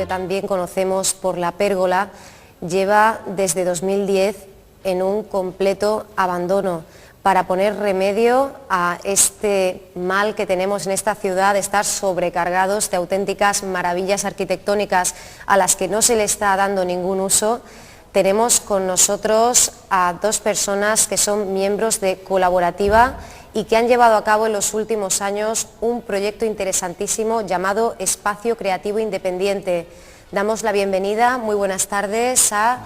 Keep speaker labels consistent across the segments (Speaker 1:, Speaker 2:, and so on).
Speaker 1: también conocemos por La Pérgola, lleva desde 2010 en un completo abandono. Para poner remedio a este mal que tenemos en esta ciudad de estar sobrecargados de auténticas maravillas arquitectónicas a las que no se le está dando ningún uso, tenemos con nosotros a dos personas que son miembros de Colaborativa y que han llevado a cabo en los últimos años un proyecto interesantísimo llamado Espacio Creativo Independiente. Damos la bienvenida, muy buenas tardes, a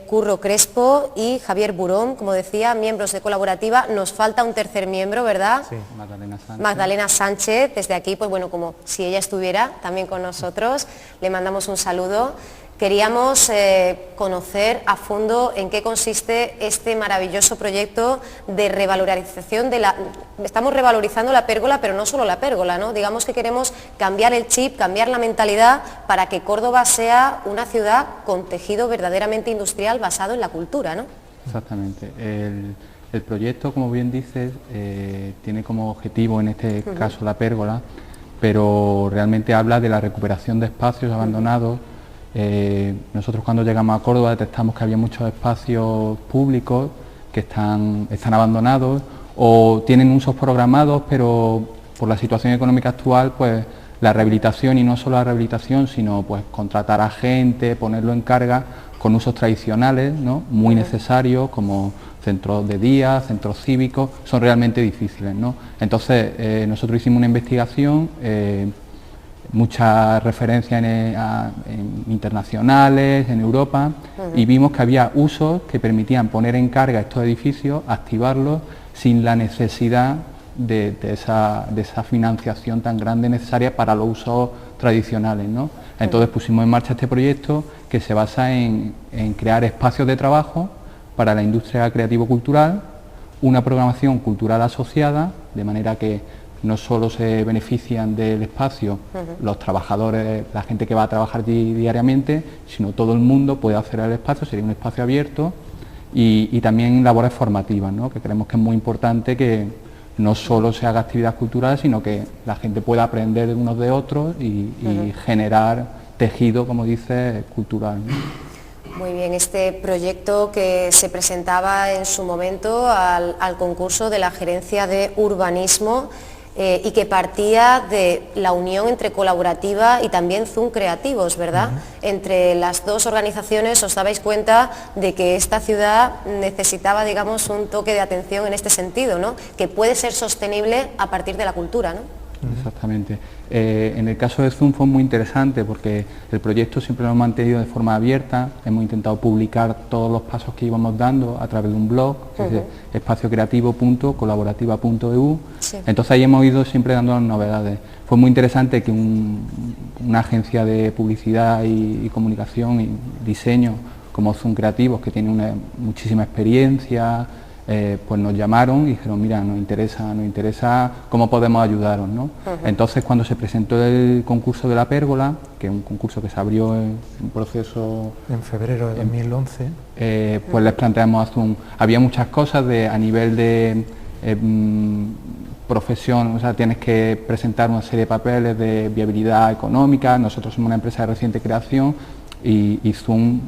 Speaker 1: Curro Crespo y Javier Burón, como decía, miembros de Colaborativa. Nos falta un tercer miembro, ¿verdad?
Speaker 2: Sí, Magdalena Sánchez.
Speaker 1: Magdalena Sánchez, desde aquí, pues bueno, como si ella estuviera también con nosotros, le mandamos un saludo. Queríamos conocer a fondo en qué consiste este maravilloso proyecto de revalorización de la... Estamos revalorizando La Pérgola, pero no solo La Pérgola, ¿no? Digamos que queremos cambiar el chip, cambiar la mentalidad para que Córdoba sea una ciudad con tejido verdaderamente industrial basado en la cultura, ¿no?
Speaker 2: Exactamente. El proyecto, como bien dices, tiene como objetivo en este caso La Pérgola, pero realmente habla de la recuperación de espacios abandonados. Nosotros cuando llegamos a Córdoba detectamos que había muchos espacios públicos que están abandonados o tienen usos programados, pero por la situación económica actual, pues la rehabilitación, y no solo la rehabilitación, sino pues contratar a gente, ponerlo en carga con usos tradicionales, ¿no?, muy necesarios, como centros de día, centros cívicos, son realmente difíciles, ¿no? Entonces nosotros hicimos una investigación, muchas referencias en internacionales, en Europa, y vimos que había usos que permitían poner en carga estos edificios, activarlos sin la necesidad de esa financiación tan grande necesaria para los usos tradicionales, ¿no? Entonces pusimos en marcha este proyecto que se basa en crear espacios de trabajo para la industria creativo-cultural, una programación cultural asociada, de manera que no solo se benefician del espacio los trabajadores, la gente que va a trabajar allí diariamente, sino todo el mundo puede acceder al espacio, sería un espacio abierto, y también labores formativas, ¿no?, que creemos que es muy importante que no solo se haga actividad cultural, sino que la gente pueda aprender de unos de otros y generar tejido, como dice, cultural, ¿no?
Speaker 1: Muy bien, este proyecto que se presentaba en su momento al concurso de la Gerencia de Urbanismo, y que partía de la unión entre Colaborativa y también Zoom Creativos, ¿verdad? Entre las dos organizaciones os dabais cuenta de que esta ciudad necesitaba, digamos, un toque de atención en este sentido, ¿no?, que puede ser sostenible a partir de la cultura, ¿no?
Speaker 2: Exactamente. En el caso de Zoom fue muy interesante porque el proyecto siempre lo hemos mantenido de forma abierta, hemos intentado publicar todos los pasos que íbamos dando a través de un blog, que es espaciocreativo.colaborativa.eu.
Speaker 1: Sí.
Speaker 2: Entonces ahí hemos ido siempre dando las novedades. Fue muy interesante que una agencia de publicidad y comunicación y diseño como Zoom Creativos, que tiene muchísima experiencia, pues nos llamaron y dijeron, mira, nos interesa cómo podemos ayudaros, ¿no? Entonces cuando se presentó el concurso de La Pérgola, que es un concurso que se abrió en un proceso...
Speaker 3: En febrero de 2011.
Speaker 2: Pues les planteamos a Zoom, había muchas cosas a nivel de profesión, o sea, tienes que presentar una serie de papeles de viabilidad económica, nosotros somos una empresa de reciente creación, y Zoom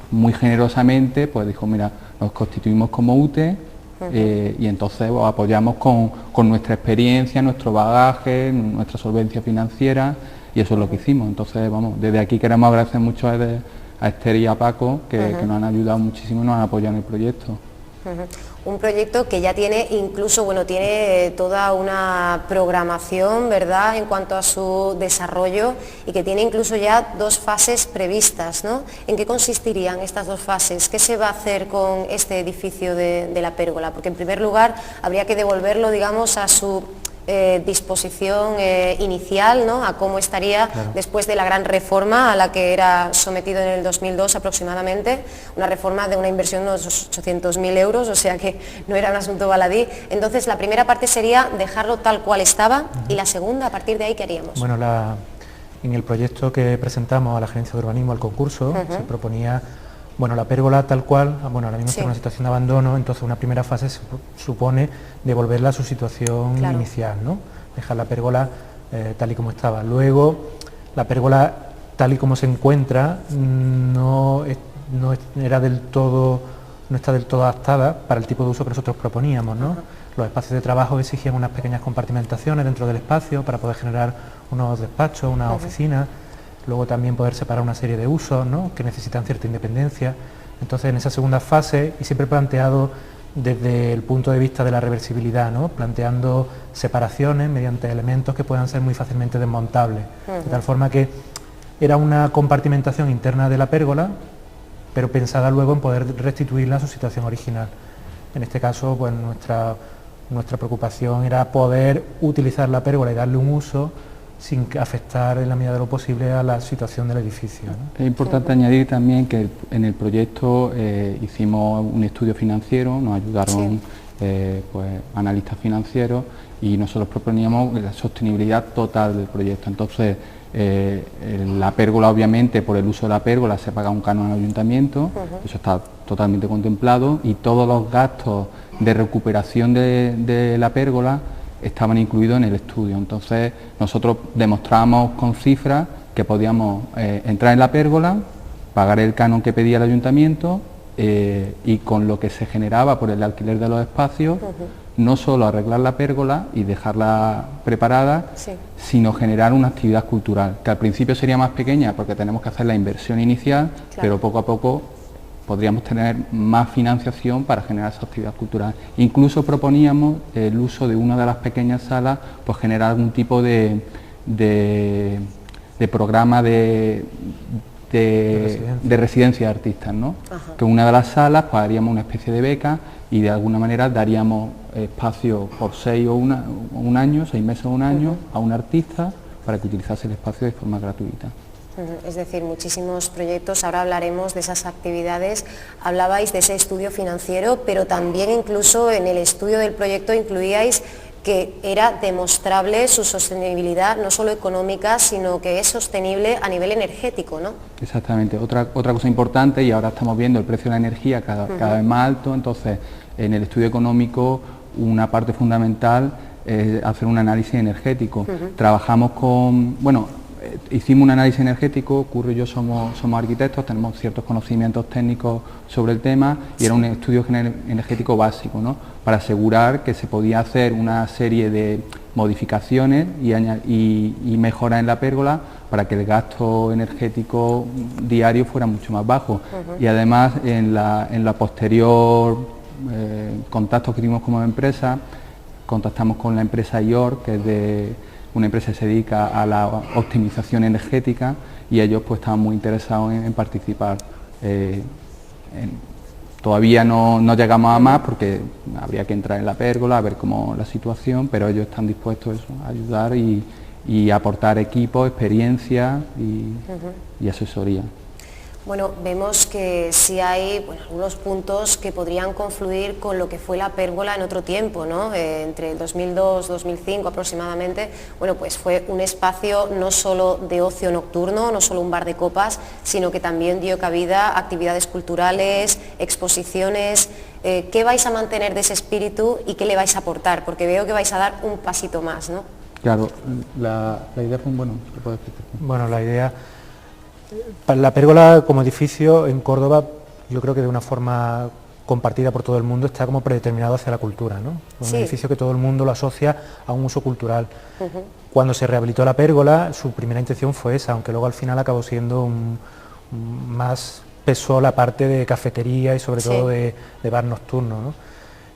Speaker 2: muy generosamente pues dijo, mira, nos constituimos como UTE, y entonces os apoyamos con nuestra experiencia, nuestro bagaje, nuestra solvencia financiera, y eso es lo que hicimos. Entonces, vamos, desde aquí queremos agradecer mucho a Esther y a Paco, que nos han ayudado muchísimo y nos han apoyado en el proyecto.
Speaker 1: Un proyecto que ya tiene incluso, bueno, tiene toda una programación, ¿verdad?, en cuanto a su desarrollo, y que tiene incluso ya 2 fases previstas, ¿no? ¿En qué consistirían estas 2 fases? ¿Qué se va a hacer con este edificio de La Pérgola? Porque en primer lugar habría que devolverlo, digamos, a su disposición inicial, ¿no?, a cómo estaría después de la gran reforma a la que era sometido en el 2002 aproximadamente, una reforma de una inversión de unos 800.000 euros, o sea que no era un asunto baladí. Entonces la primera parte sería dejarlo tal cual estaba, y la segunda, a partir de ahí, ¿qué haríamos?
Speaker 3: Bueno, en el proyecto que presentamos a la Gerencia de Urbanismo, al concurso, se proponía, bueno, La Pérgola tal cual, bueno, ahora mismo está en una situación de abandono, entonces una primera fase supone devolverla a su situación inicial, ¿no? Dejar La Pérgola tal y como estaba. Luego, La Pérgola tal y como se encuentra, no está del todo adaptada para el tipo de uso que nosotros proponíamos, ¿no? Los espacios de trabajo exigían unas pequeñas compartimentaciones dentro del espacio para poder generar unos despachos, unas oficinas, luego también poder separar una serie de usos, ¿no?, que necesitan cierta independencia. Entonces, en esa segunda fase, y siempre planteado desde el punto de vista de la reversibilidad, ¿no?, planteando separaciones mediante elementos que puedan ser muy fácilmente desmontables, de tal forma que era una compartimentación interna de la pérgola, pero pensada luego en poder restituirla a su situación original. En este caso, pues nuestra preocupación era poder utilizar la pérgola y darle un uso sin afectar en la medida de lo posible a la situación del edificio, ¿no?
Speaker 2: Es importante añadir también que en el proyecto hicimos un estudio financiero, nos ayudaron pues, analistas financieros, y nosotros proponíamos la sostenibilidad total del proyecto. Entonces, la pérgola, obviamente, por el uso de la pérgola se paga un canon al ayuntamiento, eso está totalmente contemplado, y todos los gastos de recuperación de la pérgola estaban incluidos en el estudio. Entonces nosotros demostrábamos con cifras que podíamos entrar en la pérgola, pagar el canon que pedía el ayuntamiento, y con lo que se generaba por el alquiler de los espacios, no solo arreglar la pérgola y dejarla preparada, sino generar una actividad cultural, que al principio sería más pequeña porque tenemos que hacer la inversión inicial, pero poco a poco podríamos tener más financiación para generar esa actividad cultural. Incluso proponíamos el uso de una de las pequeñas salas, pues generar algún tipo de programa de residencia de artistas, ¿no? Que una de las salas pues haríamos una especie de beca y de alguna manera daríamos espacio por 6 meses o un año a un artista para que utilizase el espacio de forma gratuita.
Speaker 1: Es decir, muchísimos proyectos. Ahora hablaremos de esas actividades. Hablabais de ese estudio financiero, pero también incluso en el estudio del proyecto incluíais que era demostrable su sostenibilidad, no solo económica, sino que es sostenible a nivel energético, ¿no?
Speaker 2: Exactamente. Otra cosa importante, y ahora estamos viendo el precio de la energía cada vez más alto, entonces en el estudio económico una parte fundamental es hacer un análisis energético. Trabajamos con, hicimos un análisis energético, Curro y yo somos arquitectos, tenemos ciertos conocimientos técnicos sobre el tema, y era un estudio energético básico, ¿no?, para asegurar que se podía hacer una serie de modificaciones y mejoras en la pérgola para que el gasto energético diario fuera mucho más bajo. Y además en la posterior contactos que tuvimos como empresa, contactamos con la empresa IOR, que es una empresa que se dedica a la optimización energética, y ellos pues estaban muy interesados en participar. Todavía no llegamos a más porque habría que entrar en la pérgola a ver cómo la situación, pero ellos están dispuestos a ayudar y aportar equipo, experiencia y asesoría.
Speaker 1: Bueno, vemos que sí hay algunos puntos que podrían confluir con lo que fue la pérgola en otro tiempo, ¿no? Entre el 2002-2005 aproximadamente, pues fue un espacio no solo de ocio nocturno, no solo un bar de copas, sino que también dio cabida a actividades culturales, exposiciones. ¿Qué vais a mantener de ese espíritu y qué le vais a aportar? Porque veo que vais a dar un pasito más, ¿no?
Speaker 2: Claro, la idea fue, ¿te puedo explicar?
Speaker 3: Bueno, la idea... La pérgola como edificio en Córdoba, yo creo que de una forma compartida por todo el mundo, está como predeterminado hacia la cultura, ¿no? Un edificio que todo el mundo lo asocia a un uso cultural. Cuando se rehabilitó la pérgola, su primera intención fue esa, aunque luego al final acabó siendo más pesó la parte de cafetería y sobre todo de bar nocturno, ¿no?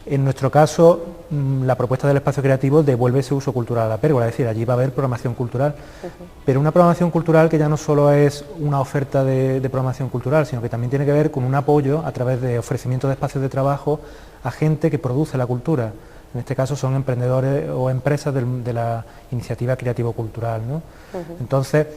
Speaker 3: En nuestro caso, la propuesta del espacio creativo devuelve ese uso cultural a la pérgola, es decir, allí va a haber programación cultural, pero una programación cultural que ya no solo es una oferta de programación cultural, sino que también tiene que ver con un apoyo a través de ofrecimiento de espacios de trabajo a gente que produce la cultura. En este caso son emprendedores o empresas de la iniciativa creativo-cultural, ¿no? Entonces,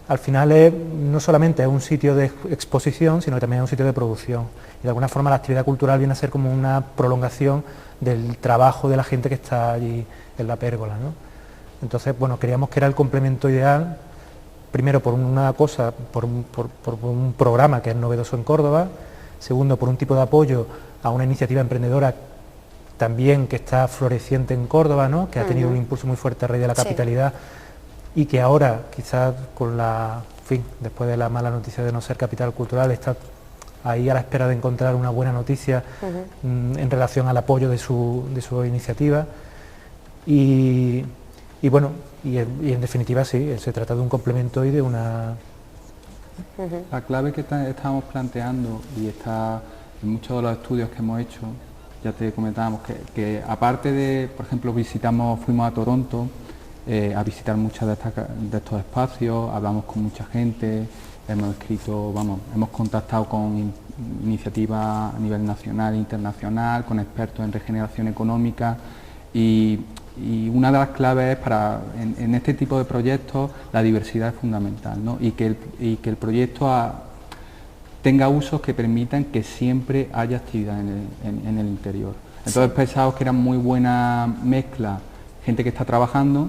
Speaker 3: al final no solamente es un sitio de exposición, sino que también es un sitio de producción. Y de alguna forma la actividad cultural viene a ser como una prolongación del trabajo de la gente que está allí en la pérgola, ¿no? Entonces, creíamos que era el complemento ideal, primero por una cosa, por un programa que es novedoso en Córdoba, segundo por un tipo de apoyo a una iniciativa emprendedora también que está floreciente en Córdoba, ¿no?, que ha tenido un impulso muy fuerte a raíz de la capitalidad, y que ahora, quizás con la fin, después de la mala noticia de no ser capital cultural, está ahí a la espera de encontrar una buena noticia en relación al apoyo de su iniciativa. Y bueno, y en definitiva sí, se trata de un complemento y de una...
Speaker 2: La clave que estábamos planteando, y está en muchos de los estudios que hemos hecho, ya te comentábamos que aparte de, por ejemplo, fuimos a Toronto a visitar muchos de estos espacios, hablamos con mucha gente, hemos contactado con iniciativas a nivel nacional e internacional, con expertos en regeneración económica, y una de las claves es en este tipo de proyectos la diversidad es fundamental, ¿no? y que el proyecto tenga usos que permitan que siempre haya actividad en el interior. Entonces pensamos que era muy buena mezcla, gente que está trabajando,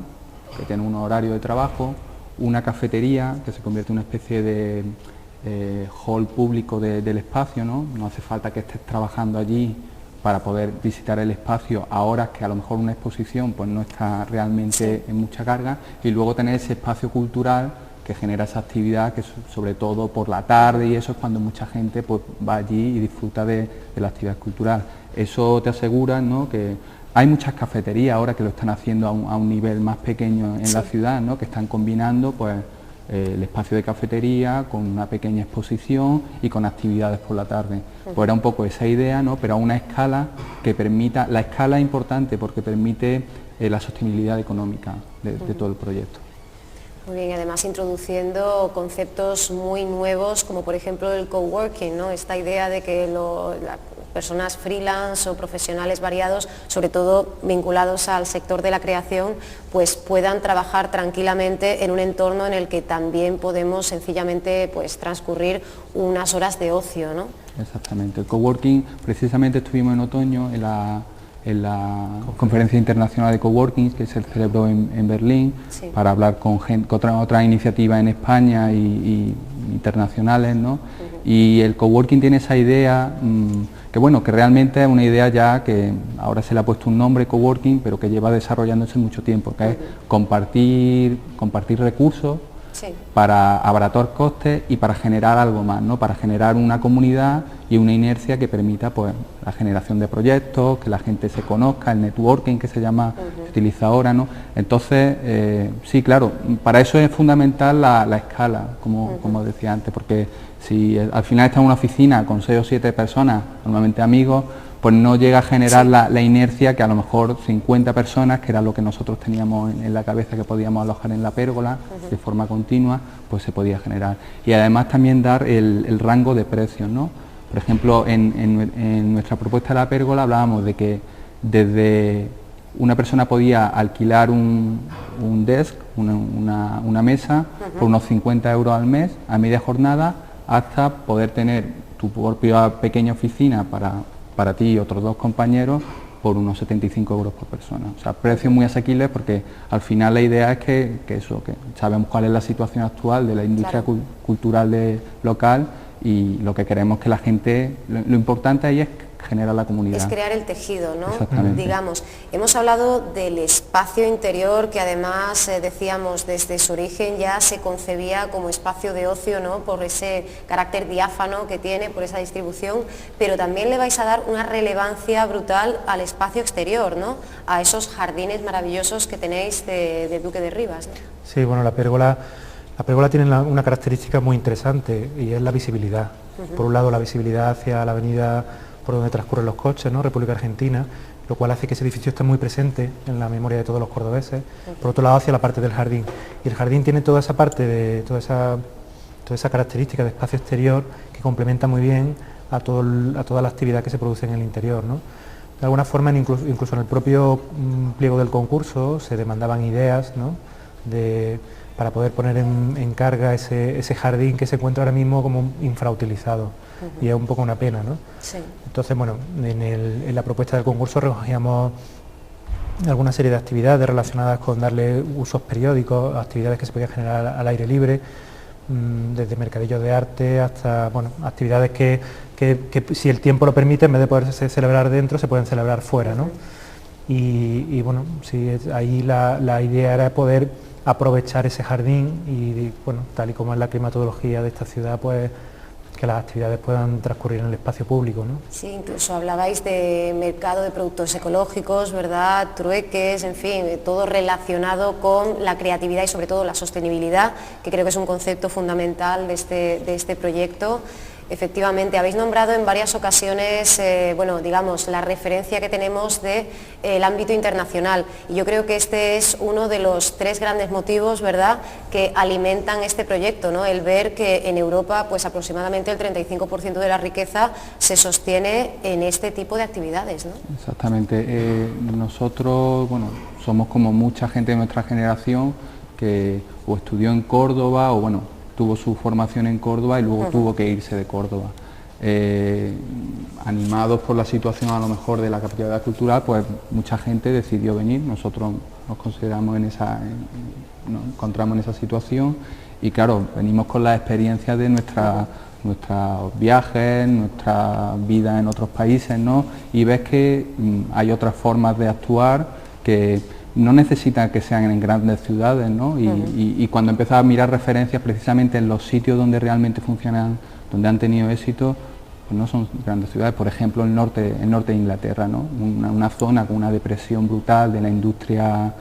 Speaker 2: que tiene un horario de trabajo, una cafetería que se convierte en una especie de hall público del espacio, ¿no? No hace falta que estés trabajando allí para poder visitar el espacio a horas que a lo mejor una exposición pues no está realmente en mucha carga, y luego tener ese espacio cultural que genera esa actividad, que sobre todo por la tarde, y eso es cuando mucha gente pues va allí y disfruta de la actividad cultural. Eso te asegura, ¿no?, que hay muchas cafeterías ahora que lo están haciendo a un nivel más pequeño en la ciudad, ¿no?, que están combinando pues el espacio de cafetería con una pequeña exposición y con actividades por la tarde. Pues era un poco esa idea, ¿no?, pero a una escala que permita, la escala es importante porque permite la sostenibilidad económica de todo el proyecto.
Speaker 1: Muy bien, además introduciendo conceptos muy nuevos, como por ejemplo el coworking, ¿no? Esta idea de que las personas freelance o profesionales variados, sobre todo vinculados al sector de la creación, pues puedan trabajar tranquilamente en un entorno en el que también podemos sencillamente pues transcurrir unas horas de ocio, ¿no?
Speaker 2: Exactamente. El coworking, precisamente estuvimos en otoño en la Conferencia Internacional de Coworking, que se celebró en Berlín, para hablar con otras iniciativas en España y internacionales, ¿no? Y el coworking tiene esa idea, que bueno, que realmente es una idea ya que ahora se le ha puesto un nombre, coworking, pero que lleva desarrollándose mucho tiempo, que es compartir recursos para abaratar costes y para generar algo más, ¿no?, para generar una comunidad y una inercia que permita pues la generación de proyectos, que la gente se conozca, el networking que se llama, se utiliza ahora, ¿no? Entonces, sí, claro, para eso es fundamental la escala, como decía antes, porque si al final está en una oficina con 6 o 7 personas, normalmente amigos, pues no llega a generar la inercia que a lo mejor 50 personas, que era lo que nosotros teníamos en la cabeza que podíamos alojar en la pérgola de forma continua, pues se podía generar. Y además también dar el rango de precios, ¿no? Por ejemplo, en nuestra propuesta de la pérgola hablábamos de que desde una persona podía alquilar un desk, una mesa, por unos 50 euros al mes, a media jornada, hasta poder tener tu propia pequeña oficina para ti y otros 2 compañeros por unos 75 euros por persona. O sea, precios muy asequibles, porque al final la idea es que sabemos cuál es la situación actual de la industria cultural local, y lo que queremos que la gente, lo importante ahí es generar la comunidad.
Speaker 1: Es crear el tejido, ¿no?
Speaker 2: Exactamente.
Speaker 1: Digamos, hemos hablado del espacio interior, que además decíamos desde su origen ya se concebía como espacio de ocio, ¿no?, por ese carácter diáfano que tiene, por esa distribución, pero también le vais a dar una relevancia brutal al espacio exterior, ¿no?, a esos jardines maravillosos que tenéis de Duque de Rivas, ¿no?
Speaker 3: Sí, bueno, la pérgola tiene una característica muy interesante, y es la visibilidad. Por un lado, la visibilidad hacia la avenida por donde transcurren los coches, ¿no?, República Argentina, lo cual hace que ese edificio esté muy presente en la memoria de todos los cordobeses. Por otro lado, hacia la parte del jardín. Y el jardín tiene toda esa parte, toda esa característica de espacio exterior que complementa muy bien a toda la actividad que se produce en el interior, ¿no? De alguna forma, incluso en el propio pliego del concurso se demandaban ideas, ¿no?, para poder poner en carga ese jardín que se encuentra ahora mismo como infrautilizado. Y es un poco una pena, ¿no?
Speaker 1: Sí.
Speaker 3: Entonces, bueno, en la propuesta del concurso recogíamos alguna serie de actividades relacionadas con darle usos periódicos, actividades que se podían generar al aire libre, desde mercadillos de arte hasta, bueno, actividades que si el tiempo lo permite, en vez de poderse celebrar dentro, se pueden celebrar fuera, ¿no? Y bueno, sí, ahí la idea era poder aprovechar ese jardín y, bueno, tal y como es la climatología de esta ciudad, pues que las actividades puedan transcurrir en el espacio público, ¿no?
Speaker 1: Sí, incluso hablabais de mercado de productos ecológicos, ¿verdad? Trueques, en fin, todo relacionado con la creatividad y sobre todo la sostenibilidad, que creo que es un concepto fundamental de este proyecto. Efectivamente, habéis nombrado en varias ocasiones, bueno, digamos, la referencia que tenemos del ámbito internacional, y yo creo que este es uno de los 3 grandes motivos, ¿verdad?, que alimentan este proyecto, ¿no? El ver que en Europa, pues aproximadamente el 35% de la riqueza se sostiene en este tipo de actividades, ¿no?
Speaker 2: Exactamente. Nosotros, bueno, somos como mucha gente de nuestra generación que o estudió en Córdoba o, bueno, tuvo su formación en Córdoba y luego tuvo que irse de Córdoba. Animados por la situación a lo mejor de la capitalidad cultural, pues mucha gente decidió venir. Nosotros nos consideramos nos encontramos en esa situación y claro, venimos con la experiencia de nuestros viajes, nuestra vida en otros países, ¿no? Y ves que hay otras formas de actuar que no necesitan que sean en grandes ciudades, ¿no? Y cuando empiezas a mirar referencias precisamente en los sitios donde realmente funcionan, donde han tenido éxito, pues no son grandes ciudades. Por ejemplo, el norte de Inglaterra, ¿no? Una zona con una depresión brutal de la industria,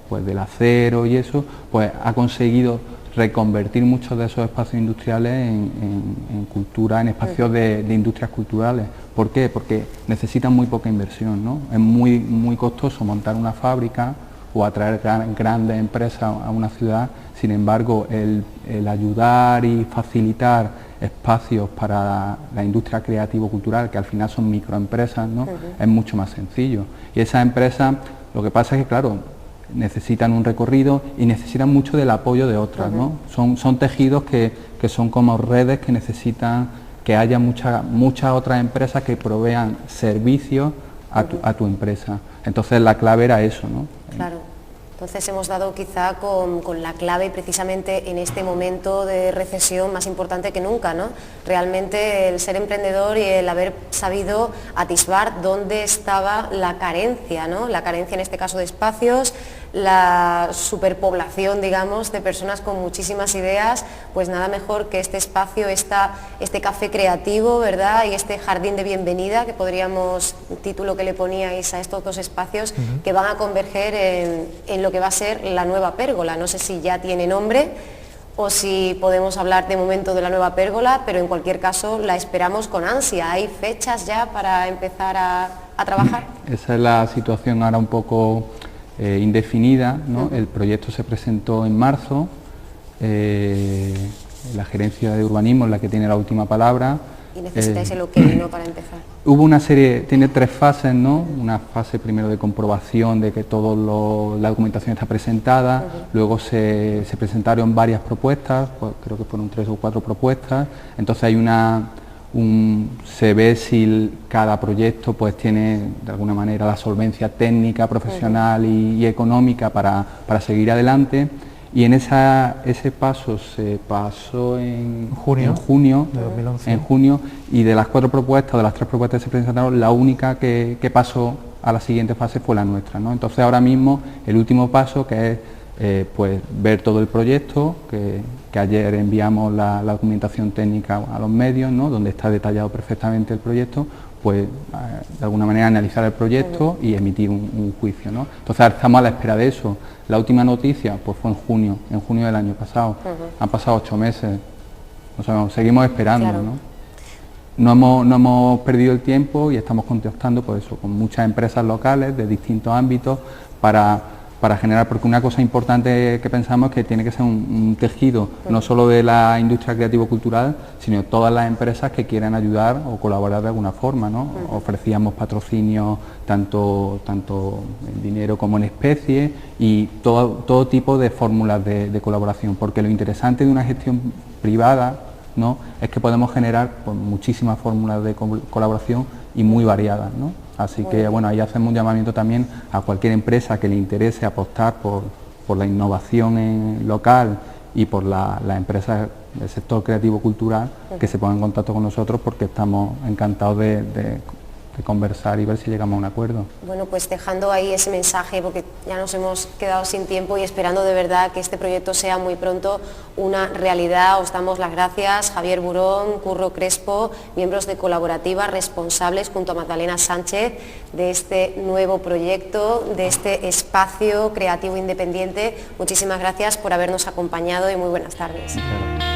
Speaker 2: pues del acero y eso, pues ha conseguido reconvertir muchos de esos espacios industriales en cultura, en espacios de industrias culturales. ¿Por qué? Porque necesitan muy poca inversión, ¿no? Es muy costoso montar una fábrica o atraer grandes empresas a una ciudad. Sin embargo, el ayudar y facilitar espacios para la industria creativo-cultural, que al final son microempresas, ¿no? Es mucho más sencillo. Y esas empresas, lo que pasa es que, claro, necesitan un recorrido y necesitan mucho del apoyo de otras, ¿no? Son tejidos que son como redes que necesitan que haya muchas otras empresas que provean servicios a tu empresa. Entonces la clave era eso, ¿no?
Speaker 1: Claro. Entonces hemos dado quizá con la clave precisamente en este momento de recesión más importante que nunca, ¿no? Realmente el ser emprendedor y el haber sabido atisbar dónde estaba la carencia, ¿no? La carencia en este caso de espacios, la superpoblación, digamos, de personas con muchísimas ideas, pues nada mejor que este espacio, este café creativo, ¿verdad? Y este jardín de bienvenida, que podríamos, título que le poníais a estos 2 espacios, que van a converger en lo que va a ser la nueva pérgola. No sé si ya tiene nombre o si podemos hablar de momento de la nueva pérgola, pero en cualquier caso la esperamos con ansia. ¿Hay fechas ya para empezar a trabajar?
Speaker 2: Esa es la situación ahora un poco indefinida, ¿no? El proyecto se presentó en marzo, la gerencia de urbanismo es la que tiene la última palabra.
Speaker 1: Y necesitáis el ok, ¿no?, para empezar.
Speaker 2: Hubo una serie, tiene 3 fases, ¿no? Una fase primero de comprobación de que toda la documentación está presentada, luego se presentaron varias propuestas, pues creo que fueron 3 o 4 propuestas, entonces hay se ve si cada proyecto pues tiene de alguna manera la solvencia técnica, profesional y económica para seguir adelante, y en ese paso se pasó en junio
Speaker 3: de 2011.
Speaker 2: En junio, y de las 4 propuestas, de las 3 propuestas que se presentaron, la única que pasó a la siguiente fase fue la nuestra, ¿no? Entonces ahora mismo el último paso, que es pues ver todo el proyecto, que ayer enviamos la documentación técnica a los medios, ¿no? Donde está detallado perfectamente el proyecto, pues de alguna manera analizar el proyecto y emitir un juicio, ¿no? Entonces ahora estamos a la espera de eso. La última noticia pues fue en junio del año pasado. Han pasado 8 meses, o sea, seguimos esperando,
Speaker 1: claro,
Speaker 2: ¿no? No hemos perdido el tiempo y estamos contactando por eso con muchas empresas locales de distintos ámbitos para generar, porque una cosa importante que pensamos es que tiene que ser un tejido no solo de la industria creativo-cultural, sino todas las empresas que quieran ayudar o colaborar de alguna forma, ¿no? Ofrecíamos patrocinio tanto en dinero como en especie y todo tipo de fórmulas de colaboración, porque lo interesante de una gestión privada, ¿no?, es que podemos generar pues, muchísimas fórmulas de colaboración y muy variadas, ¿no? Así que bueno, ahí hacemos un llamamiento también a cualquier empresa que le interese apostar por la innovación local y por las empresas del sector creativo-cultural, que se pongan en contacto con nosotros, porque estamos encantados de conversar y ver si llegamos a un acuerdo.
Speaker 1: Bueno, pues dejando ahí ese mensaje, porque ya nos hemos quedado sin tiempo y esperando de verdad que este proyecto sea muy pronto una realidad. Os damos las gracias, Javier Burón, Curro Crespo, miembros de Colaborativa, responsables junto a Magdalena Sánchez de este nuevo proyecto, de este espacio creativo independiente. Muchísimas gracias por habernos acompañado y muy buenas tardes.
Speaker 2: Claro.